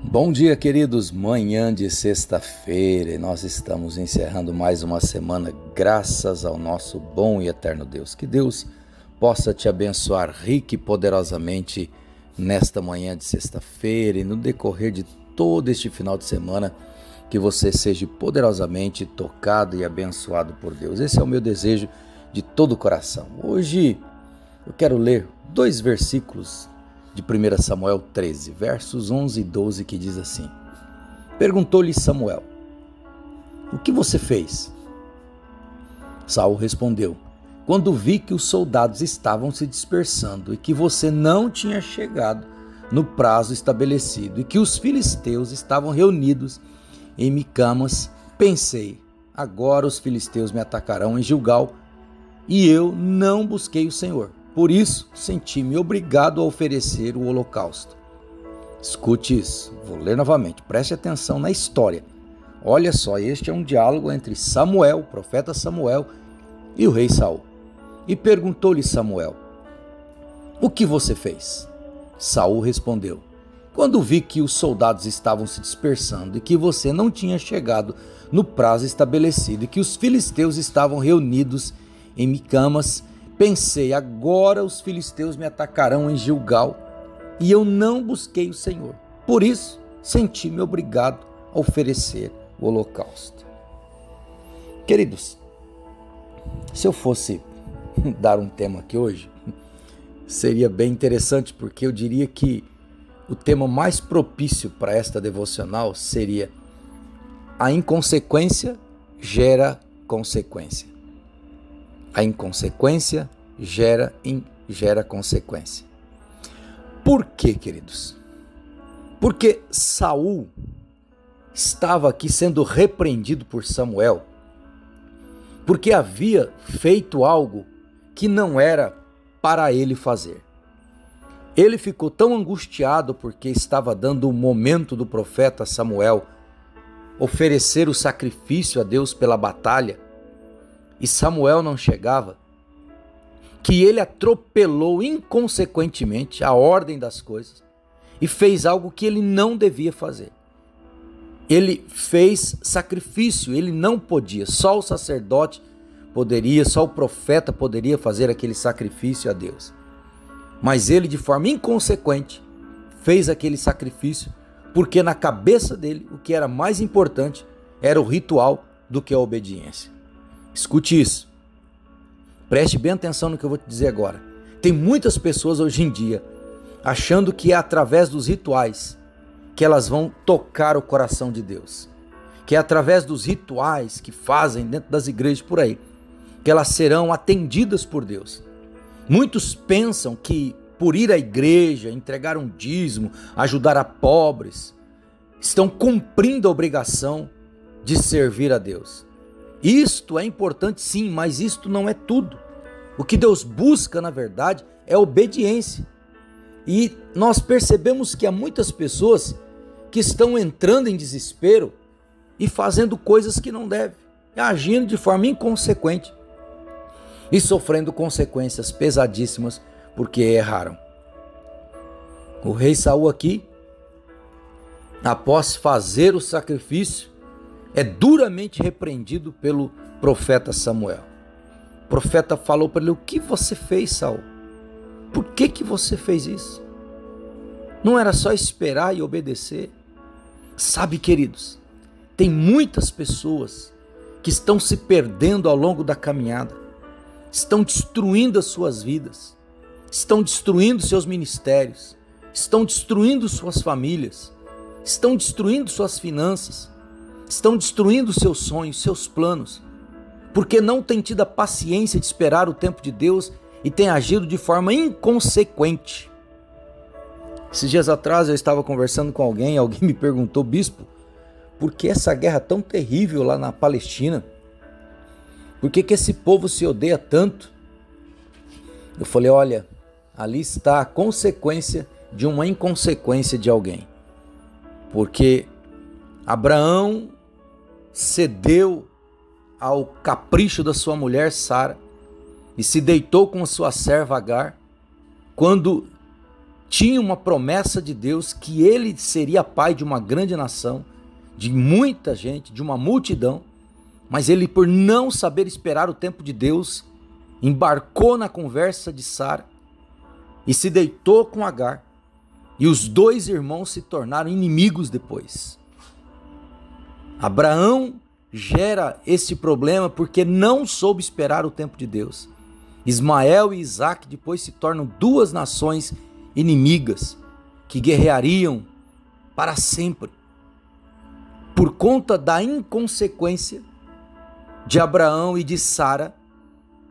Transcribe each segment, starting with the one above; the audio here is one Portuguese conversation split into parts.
Bom dia, queridos. Manhã de sexta-feira e nós estamos encerrando mais uma semana graças ao nosso bom e eterno Deus. Que Deus possa te abençoar rica e poderosamente nesta manhã de sexta-feira e no decorrer de todo este final de semana, que você seja poderosamente tocado e abençoado por Deus. Esse é o meu desejo de todo o coração. Hoje eu quero ler 2 versículos de 1 Samuel 13, versos 11 e 12, que diz assim: Perguntou-lhe Samuel: O que você fez? Saul respondeu: Quando vi que os soldados estavam se dispersando e que você não tinha chegado no prazo estabelecido e que os filisteus estavam reunidos em Micamas, pensei: agora os filisteus me atacarão em Gilgal e eu não busquei o Senhor. Por isso, senti-me obrigado a oferecer o holocausto. Escute isso, vou ler novamente, preste atenção na história. Olha só, este é um diálogo entre Samuel, o profeta Samuel, e o rei Saul. E perguntou-lhe Samuel: O que você fez? Saul respondeu: Quando vi que os soldados estavam se dispersando e que você não tinha chegado no prazo estabelecido e que os filisteus estavam reunidos em Micamas, pensei: agora os filisteus me atacarão em Gilgal e eu não busquei o Senhor. Por isso, senti-me obrigado a oferecer o holocausto. Queridos, se eu fosse dar um tema aqui hoje, seria bem interessante, porque eu diria que o tema mais propício para esta devocional seria: a inconsequência gera consequência. A inconsequência gera consequência. Por quê, queridos? Porque Saul estava aqui sendo repreendido por Samuel, porque havia feito algo que não era para ele fazer. Ele ficou tão angustiado porque estava dando o momento do profeta Samuel oferecer o sacrifício a Deus pela batalha, e Samuel não chegava, que ele atropelou inconsequentemente a ordem das coisas e fez algo que ele não devia fazer. Ele fez sacrifício, ele não podia, só o sacerdote poderia, só o profeta poderia fazer aquele sacrifício a Deus. Mas ele, de forma inconsequente, fez aquele sacrifício, porque na cabeça dele o que era mais importante era o ritual do que a obediência. Escute isso, preste bem atenção no que eu vou te dizer agora. Tem muitas pessoas hoje em dia achando que é através dos rituais que elas vão tocar o coração de Deus, que é através dos rituais que fazem dentro das igrejas por aí que elas serão atendidas por Deus. Muitos pensam que por ir à igreja, entregar um dízimo, ajudar a pobres, estão cumprindo a obrigação de servir a Deus. Isto é importante sim, mas isto não é tudo. O que Deus busca, na verdade, é obediência. E nós percebemos que há muitas pessoas que estão entrando em desespero e fazendo coisas que não devem, agindo de forma inconsequente e sofrendo consequências pesadíssimas porque erraram. O rei Saul aqui, após fazer o sacrifício, é duramente repreendido pelo profeta Samuel. O profeta falou para ele: O que você fez, Saul? Por que você fez isso? Não era só esperar e obedecer? Sabe, queridos, tem muitas pessoas que estão se perdendo ao longo da caminhada, estão destruindo as suas vidas, estão destruindo seus ministérios, estão destruindo suas famílias, estão destruindo suas finanças, estão destruindo seus sonhos, seus planos, porque não têm tido a paciência de esperar o tempo de Deus e têm agido de forma inconsequente. Esses dias atrás eu estava conversando com alguém me perguntou: Bispo, por que essa guerra tão terrível lá na Palestina? Por que esse povo se odeia tanto? Eu falei: olha, ali está a consequência de uma inconsequência de alguém. Porque Abraão cedeu ao capricho da sua mulher Sara e se deitou com a sua serva Agar, quando tinha uma promessa de Deus que ele seria pai de uma grande nação, de muita gente, de uma multidão, mas ele, por não saber esperar o tempo de Deus, embarcou na conversa de Sara e se deitou com Agar, e os dois irmãos se tornaram inimigos depois. Abraão gera esse problema porque não soube esperar o tempo de Deus. Ismael e Isaac depois se tornam duas nações inimigas que guerreariam para sempre. Por conta da inconsequência de Abraão e de Sara,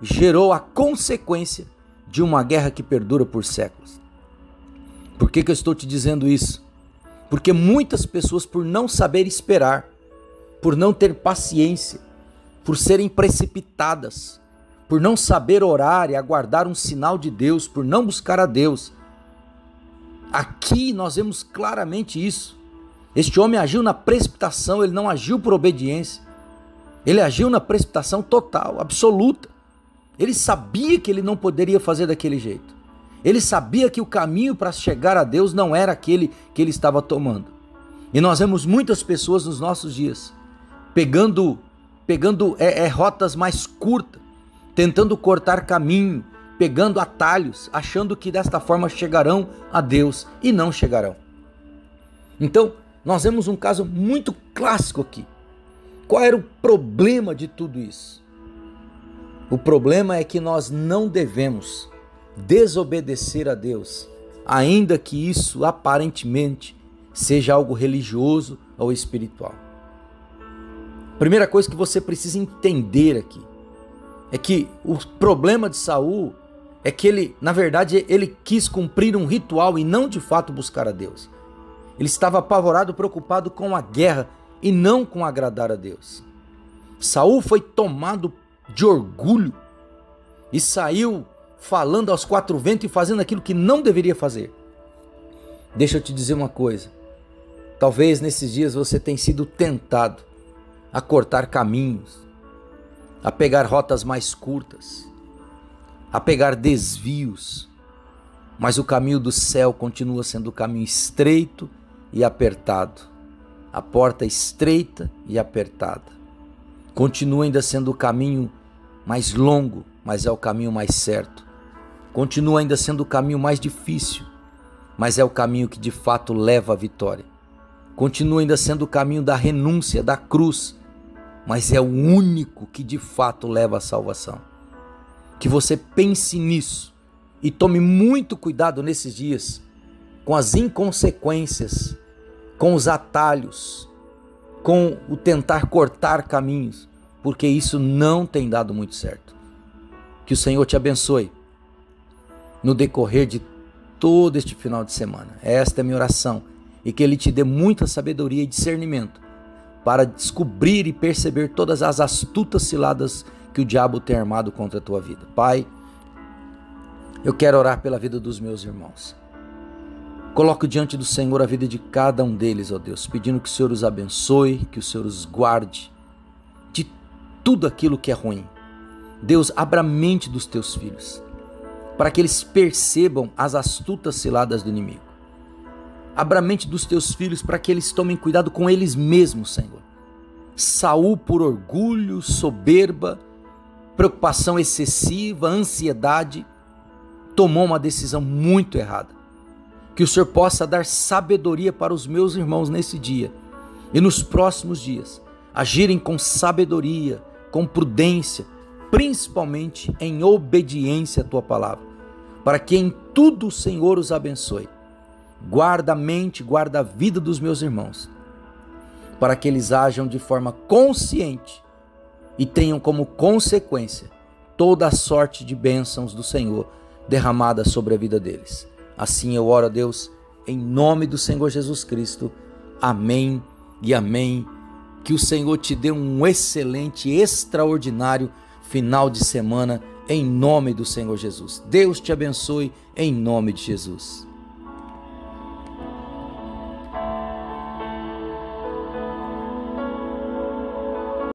gerou a consequência de uma guerra que perdura por séculos. Por que eu estou te dizendo isso? Porque muitas pessoas, por não saber esperar, por não ter paciência, por serem precipitadas, por não saber orar e aguardar um sinal de Deus, por não buscar a Deus. Aqui nós vemos claramente isso. Este homem agiu na precipitação, ele não agiu por obediência. Ele agiu na precipitação total, absoluta. Ele sabia que ele não poderia fazer daquele jeito. Ele sabia que o caminho para chegar a Deus não era aquele que ele estava tomando. E nós vemos muitas pessoas nos nossos dias pegando rotas mais curtas, tentando cortar caminho, pegando atalhos, achando que desta forma chegarão a Deus e não chegarão. Então, nós vemos um caso muito clássico aqui. Qual era o problema de tudo isso? O problema é que nós não devemos desobedecer a Deus, ainda que isso aparentemente seja algo religioso ou espiritual. Primeira coisa que você precisa entender aqui é que o problema de Saul é que ele, na verdade, ele quis cumprir um ritual e não de fato buscar a Deus. Ele estava apavorado, preocupado com a guerra e não com agradar a Deus. Saul foi tomado de orgulho e saiu falando aos quatro ventos e fazendo aquilo que não deveria fazer. Deixa eu te dizer uma coisa. Talvez nesses dias você tenha sido tentado a cortar caminhos, a pegar rotas mais curtas, a pegar desvios, mas o caminho do céu continua sendo o caminho estreito e apertado, a porta estreita e apertada. Continua ainda sendo o caminho mais longo, mas é o caminho mais certo. Continua ainda sendo o caminho mais difícil, mas é o caminho que de fato leva à vitória. Continua ainda sendo o caminho da renúncia, da cruz, mas é o único que de fato leva à salvação. Que você pense nisso e tome muito cuidado nesses dias com as inconsequências, com os atalhos, com o tentar cortar caminhos, porque isso não tem dado muito certo. Que o Senhor te abençoe no decorrer de todo este final de semana. Esta é a minha oração, e que Ele te dê muita sabedoria e discernimento para descobrir e perceber todas as astutas ciladas que o diabo tem armado contra a tua vida. Pai, eu quero orar pela vida dos meus irmãos. Coloco diante do Senhor a vida de cada um deles, ó Deus, pedindo que o Senhor os abençoe, que o Senhor os guarde de tudo aquilo que é ruim. Deus, abra a mente dos teus filhos, para que eles percebam as astutas ciladas do inimigo. Abra a mente dos teus filhos para que eles tomem cuidado com eles mesmos, Senhor. Saul, por orgulho, soberba, preocupação excessiva, ansiedade, tomou uma decisão muito errada. Que o Senhor possa dar sabedoria para os meus irmãos nesse dia e nos próximos dias, agirem com sabedoria, com prudência, principalmente em obediência à tua palavra, para que em tudo o Senhor os abençoe. Guarda a mente, guarda a vida dos meus irmãos, para que eles ajam de forma consciente e tenham como consequência toda a sorte de bênçãos do Senhor derramada sobre a vida deles. Assim eu oro a Deus, em nome do Senhor Jesus Cristo. Amém e amém. Que o Senhor te dê um excelente, extraordinário final de semana, em nome do Senhor Jesus. Deus te abençoe, em nome de Jesus.